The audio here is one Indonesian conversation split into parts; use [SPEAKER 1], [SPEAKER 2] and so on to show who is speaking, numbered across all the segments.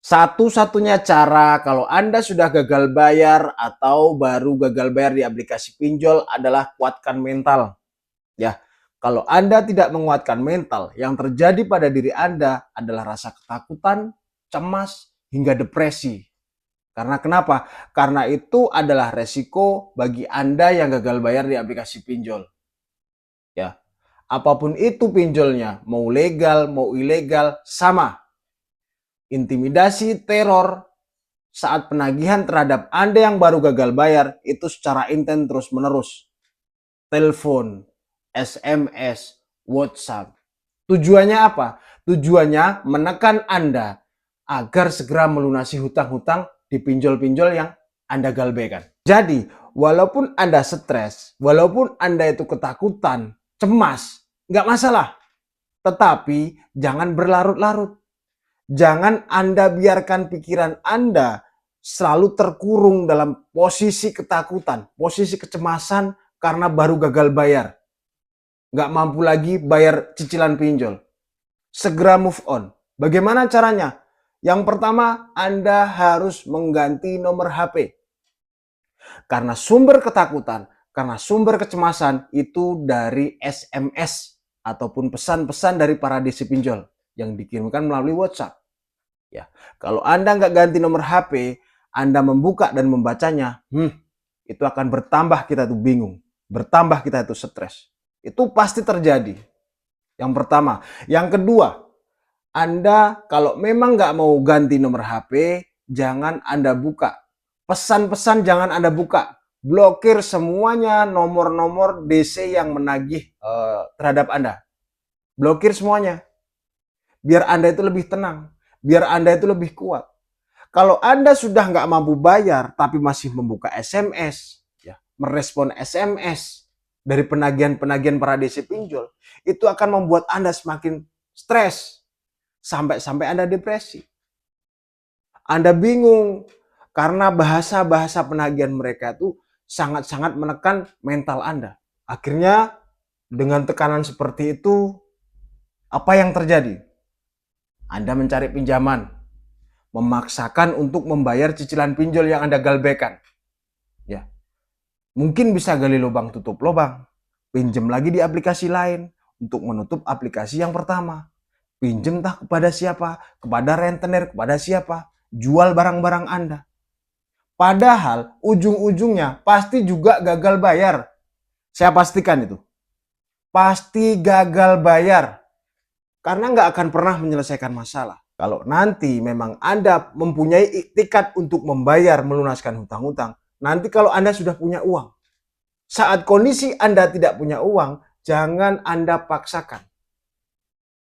[SPEAKER 1] Satu-satunya cara kalau Anda sudah gagal bayar atau baru gagal bayar di aplikasi pinjol adalah kuatkan mental. Ya, kalau Anda tidak menguatkan mental, yang terjadi pada diri Anda adalah rasa ketakutan, cemas, hingga depresi. Karena kenapa? Karena itu adalah resiko bagi Anda yang gagal bayar di aplikasi pinjol. Ya, apapun itu pinjolnya, mau legal, mau ilegal, sama. Intimidasi, teror, saat penagihan terhadap Anda yang baru gagal bayar itu secara intens terus-menerus. Telepon, SMS, WhatsApp. Tujuannya apa? Tujuannya menekan Anda agar segera melunasi hutang-hutang di pinjol-pinjol yang Anda galbaikan. Jadi, walaupun Anda stres, walaupun Anda itu ketakutan, cemas, nggak masalah. Tetapi jangan berlarut-larut. Jangan Anda biarkan pikiran Anda selalu terkurung dalam posisi ketakutan, posisi kecemasan karena baru gagal bayar. Nggak mampu lagi bayar cicilan pinjol. Segera move on. Bagaimana caranya? Yang pertama, Anda harus mengganti nomor HP. Karena sumber ketakutan, karena sumber kecemasan itu dari SMS ataupun pesan-pesan dari para desi pinjol yang dikirimkan melalui WhatsApp. Ya, kalau Anda nggak ganti nomor HP, Anda membuka dan membacanya, itu akan bertambah kita tuh bingung, bertambah kita itu stres. Itu pasti terjadi. Yang pertama. Yang kedua, Anda kalau memang nggak mau ganti nomor HP, jangan Anda buka. Pesan-pesan jangan Anda buka. Blokir semuanya nomor-nomor DC yang menagih terhadap Anda. Blokir semuanya. Biar Anda itu lebih tenang. Biar Anda itu lebih kuat. Kalau Anda sudah nggak mampu bayar, tapi masih membuka SMS, ya, merespon SMS dari penagihan-penagihan para DC pinjol, itu akan membuat Anda semakin stres. Sampai-sampai Anda depresi. Anda bingung karena bahasa-bahasa penagihan mereka itu sangat-sangat menekan mental Anda. Akhirnya dengan tekanan seperti itu, apa yang terjadi? Anda mencari pinjaman, memaksakan untuk membayar cicilan pinjol yang Anda galbaikan. Ya, mungkin bisa gali lubang tutup lubang, pinjam lagi di aplikasi lain untuk menutup aplikasi yang pertama. Pinjam entah kepada siapa, kepada rentenir, kepada siapa, jual barang-barang Anda. Padahal ujung-ujungnya pasti juga gagal bayar. Saya pastikan itu. Pasti gagal bayar. Karena nggak akan pernah menyelesaikan masalah. Kalau nanti memang Anda mempunyai iktikat untuk membayar, melunaskan hutang-hutang, nanti kalau Anda sudah punya uang, saat kondisi Anda tidak punya uang, jangan Anda paksakan.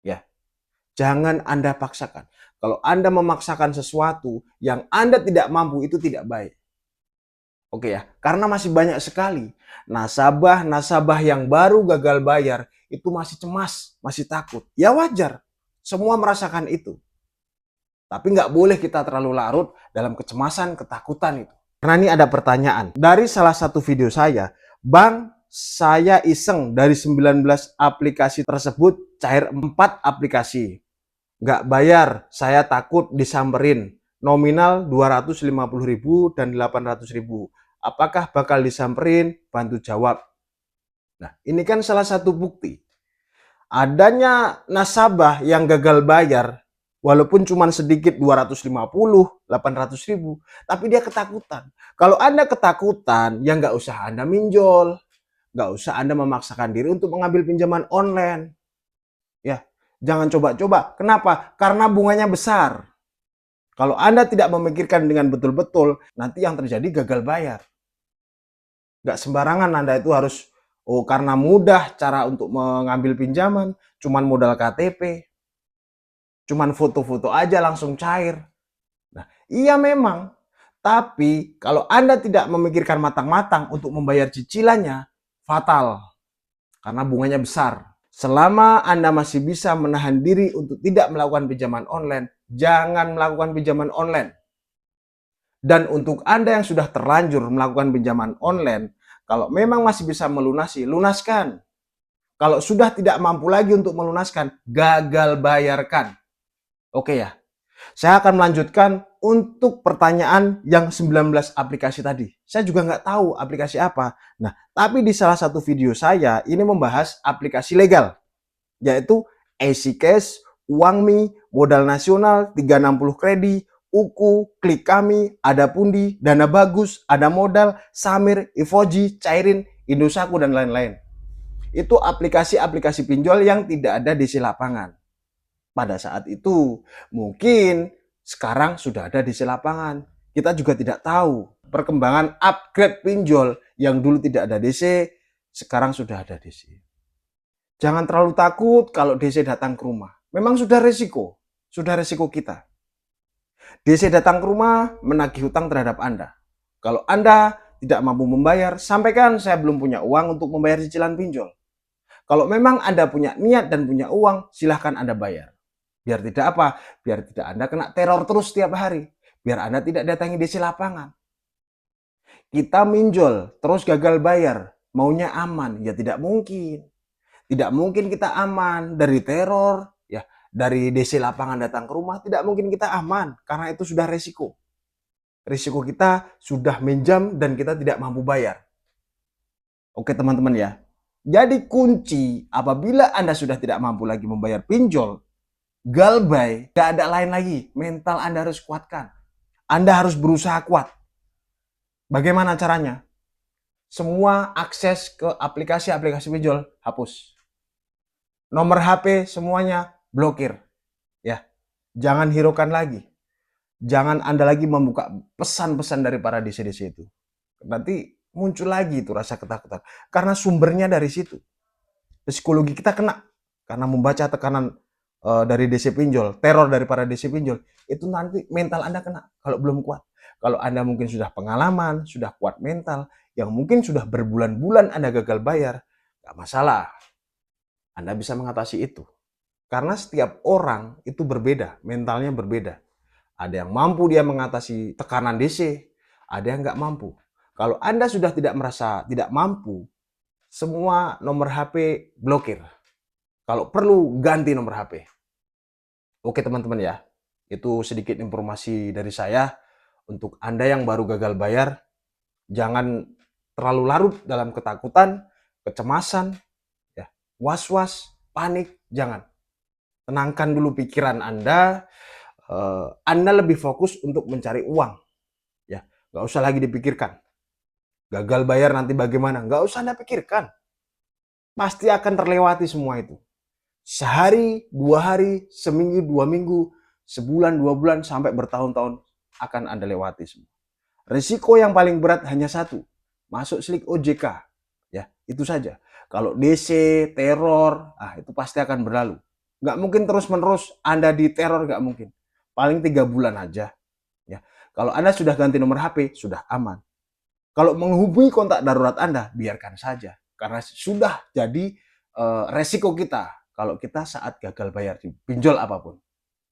[SPEAKER 1] Ya, jangan Anda paksakan. Kalau Anda memaksakan sesuatu yang Anda tidak mampu, itu tidak baik. Oke ya, karena masih banyak sekali nasabah-nasabah yang baru gagal bayar itu masih cemas, masih takut. Ya wajar, semua merasakan itu. Tapi nggak boleh kita terlalu larut dalam kecemasan, ketakutan itu. Karena ini ada pertanyaan. Dari salah satu video saya, Bang, saya iseng dari 19 aplikasi tersebut cair 4 aplikasi. Nggak bayar, saya takut disamperin. Nominal 250.000 dan 800.000. Apakah bakal disamperin? Bantu jawab. Nah, ini kan salah satu bukti. Adanya nasabah yang gagal bayar, walaupun cuma sedikit 250, 800.000, tapi dia ketakutan. Kalau Anda ketakutan, ya nggak usah Anda minjol. Nggak usah Anda memaksakan diri untuk mengambil pinjaman online. Ya, jangan coba-coba. Kenapa? Karena bunganya besar. Kalau Anda tidak memikirkan dengan betul-betul, nanti yang terjadi gagal bayar. Nggak sembarangan Anda itu harus, karena mudah cara untuk mengambil pinjaman, cuman modal KTP, cuman foto-foto aja langsung cair. Nah, iya memang. Tapi kalau Anda tidak memikirkan matang-matang untuk membayar cicilannya, fatal. Karena bunganya besar. Selama Anda masih bisa menahan diri untuk tidak melakukan pinjaman online, jangan melakukan pinjaman online. Dan untuk Anda yang sudah terlanjur melakukan pinjaman online, kalau memang masih bisa melunasi, lunaskan. Kalau sudah tidak mampu lagi untuk melunaskan, gagal bayarkan. Oke ya. Saya akan melanjutkan untuk pertanyaan yang 19 aplikasi tadi. Saya juga nggak tahu aplikasi apa. Nah, tapi di salah satu video saya ini membahas aplikasi legal, yaitu AC Cash, Uangmi, Modal Nasional, 360 Kredi, Uku, Klik Kami, Ada Pundi, Dana Bagus, Ada Modal, Samir, Ivoji, Cairin, Indosaku, dan lain-lain. Itu aplikasi-aplikasi pinjol yang tidak ada DC lapangan. Pada saat itu, mungkin sekarang sudah ada DC lapangan. Kita juga tidak tahu perkembangan upgrade pinjol yang dulu tidak ada DC, sekarang sudah ada DC. Jangan terlalu takut kalau DC datang ke rumah. Memang sudah resiko kita. DC datang ke rumah menagih hutang terhadap Anda. Kalau Anda tidak mampu membayar, sampaikan saya belum punya uang untuk membayar cicilan pinjol. Kalau memang Anda punya niat dan punya uang, silahkan Anda bayar. Biar tidak apa? Biar tidak Anda kena teror terus setiap hari. Biar Anda tidak datangi DC lapangan. Kita minjol, terus gagal bayar, maunya aman. Ya tidak mungkin. Tidak mungkin kita aman dari teror, ya, dari DC lapangan datang ke rumah, tidak mungkin kita aman karena itu sudah resiko. Risiko kita sudah minjam dan kita tidak mampu bayar. Oke teman-teman ya. Jadi kunci apabila Anda sudah tidak mampu lagi membayar pinjol, galbay, gak ada lain lagi. Mental Anda harus kuatkan. Anda harus berusaha kuat. Bagaimana caranya? Semua akses ke aplikasi-aplikasi pinjol hapus. Nomor HP semuanya blokir. Ya, jangan hiraukan lagi. Jangan Anda lagi membuka pesan-pesan dari para DC-DC itu. Nanti muncul lagi itu rasa ketakutan. Karena sumbernya dari situ. Psikologi kita kena. Karena membaca tekanan dari DC pinjol, teror dari para DC pinjol, itu nanti mental Anda kena kalau belum kuat. Kalau Anda mungkin sudah pengalaman, sudah kuat mental, yang mungkin sudah berbulan-bulan Anda gagal bayar, nggak masalah. Anda bisa mengatasi itu. Karena setiap orang itu berbeda, mentalnya berbeda. Ada yang mampu dia mengatasi tekanan DC, ada yang nggak mampu. Kalau Anda sudah tidak merasa tidak mampu, semua nomor HP blokir. Kalau perlu ganti nomor HP. Oke teman-teman ya, itu sedikit informasi dari saya. Untuk Anda yang baru gagal bayar, jangan terlalu larut dalam ketakutan, kecemasan, ya, was-was, panik, jangan. Tenangkan dulu pikiran Anda. Anda lebih fokus untuk mencari uang. Ya, nggak usah lagi dipikirkan. Gagal bayar nanti bagaimana? Nggak usah Anda pikirkan. Pasti akan terlewati semua itu. Sehari, 2 hari, seminggu, 2 minggu, sebulan, 2 bulan, sampai bertahun-tahun akan Anda lewati semua. Risiko yang paling berat hanya satu, masuk slik OJK. Ya, itu saja. Kalau DC, teror, itu pasti akan berlalu. Nggak mungkin terus-menerus Anda diteror, nggak mungkin. Paling 3 bulan aja. Ya. Kalau Anda sudah ganti nomor HP, sudah aman. Kalau menghubungi kontak darurat Anda, biarkan saja. Karena sudah jadi resiko kita. Kalau kita saat gagal bayar di pinjol apapun.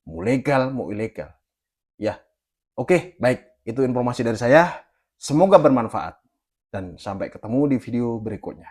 [SPEAKER 1] Mau legal, mau ilegal. Ya, oke, baik. Itu informasi dari saya. Semoga bermanfaat. Dan sampai ketemu di video berikutnya.